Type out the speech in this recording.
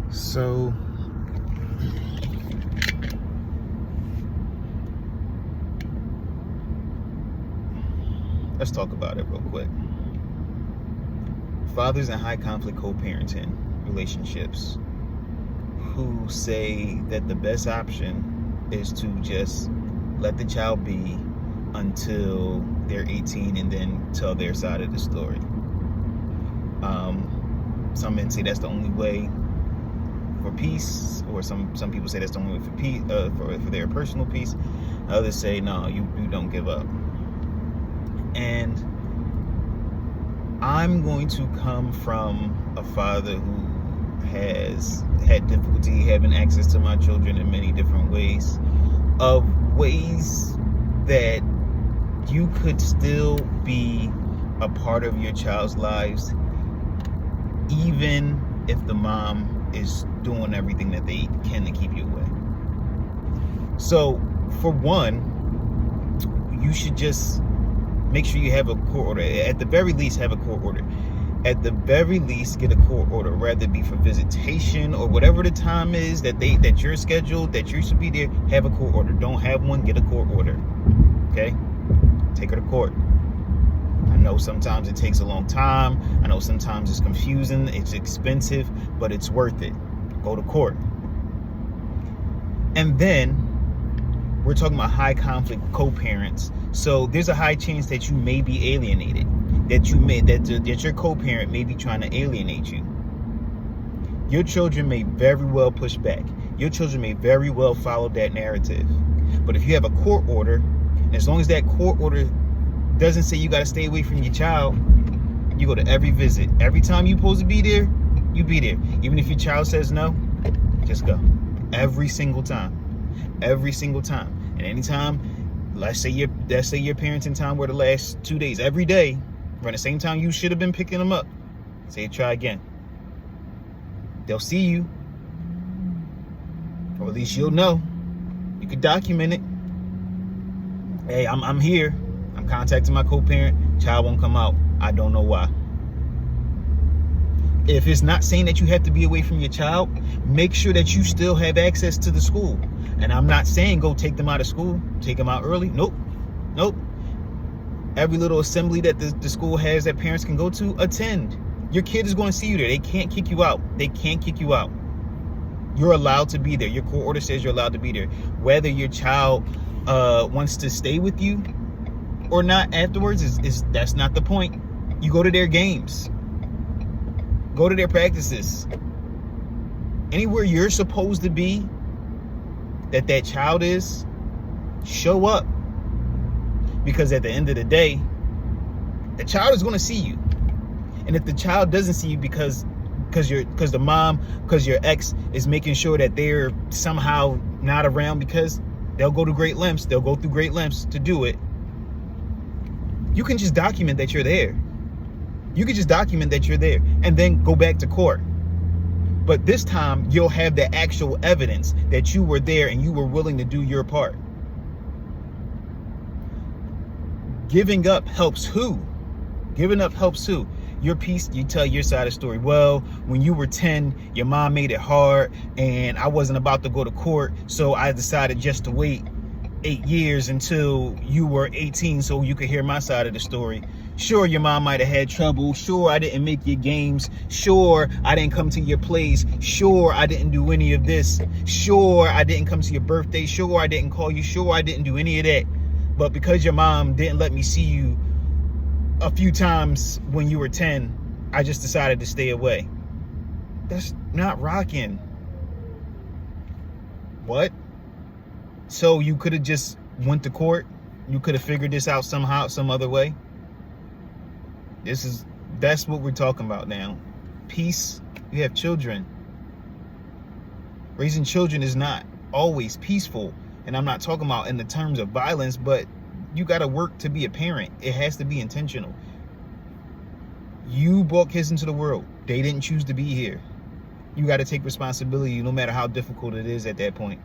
So let's talk about it real quick. Fathers in high conflict co-parenting relationships who say that the best option is to just let the child be until they're 18 and then tell their side of the story. Some men say that's the only way for peace, or some people say that's the only way for peace, for their personal peace. Others say no, you don't give up. And I'm going to come from a father who has had difficulty having access to my children in many different ways, of ways that you could still be a part of your child's lives even if the mom is doing everything that they can to keep you away. So for one, you should just make sure you have a court order. At the very least, have a court order. At the very least, get a court order, whether it be for visitation or whatever the time is that you're scheduled, that you should be there. Have a court order. Don't have one, get a court order. Okay? Take her to court. I know sometimes it takes a long time. I know sometimes it's confusing, it's expensive, but it's worth it. Go to court. And then we're talking about high conflict co-parents. So there's a high chance that you may be alienated, that your co-parent may be trying to alienate you. Your children may very well push back. Your children may very well follow that narrative. But if you have a court order, and as long as that court order doesn't say you got to stay away from your child, you go to every visit. Every time you're supposed to be there, you be there. Even if your child says no, just go. Every single time. Every single time. And anytime, let's say your parenting time were the last 2 days, every day, around the same time you should have been picking them up, say try again. They'll see you, or at least you'll know. You could document it. Hey, I'm here. I'm contacting my co-parent. Child won't come out. I don't know why. If it's not saying that you have to be away from your child, make sure that you still have access to the school. And I'm not saying go take them out of school, take them out early. Nope. Every little assembly that the school has that parents can go to, attend. Your kid is going to see you there. They can't kick you out. You're allowed to be there. Your court order says you're allowed to be there. Whether your child wants to stay with you or not afterwards, is that's not the point. You go to their games. Go to their practices. Anywhere you're supposed to be, that child is, show up. Because at the end of the day, the child is going to see you. And if the child doesn't see you because your ex is making sure that they're somehow not around, because they'll go through great lengths to do it, you can just document that you're there. And then go back to court. But this time, you'll have the actual evidence that you were there and you were willing to do your part. Giving up helps who? Your piece, you tell your side of the story. Well, when you were 10, your mom made it hard and I wasn't about to go to court, so I decided just to wait 8 years until you were 18 so you could hear my side of the story. Sure, your mom might have had trouble. Sure, I didn't make your games. Sure, I didn't come to your plays. Sure, I didn't do any of this. Sure, I didn't come to your birthday. Sure, I didn't call you. Sure, I didn't do any of that. But because your mom didn't let me see you a few times when you were 10, I just decided to stay away. That's not rocking. What? So you could have just went to court? You could have figured this out somehow, some other way? That's what we're talking about now. Peace. You have children. Raising children is not always peaceful. And I'm not talking about in the terms of violence, but you got to work to be a parent. It has to be intentional. You brought kids into the world. They didn't choose to be here. You got to take responsibility no matter how difficult it is at that point.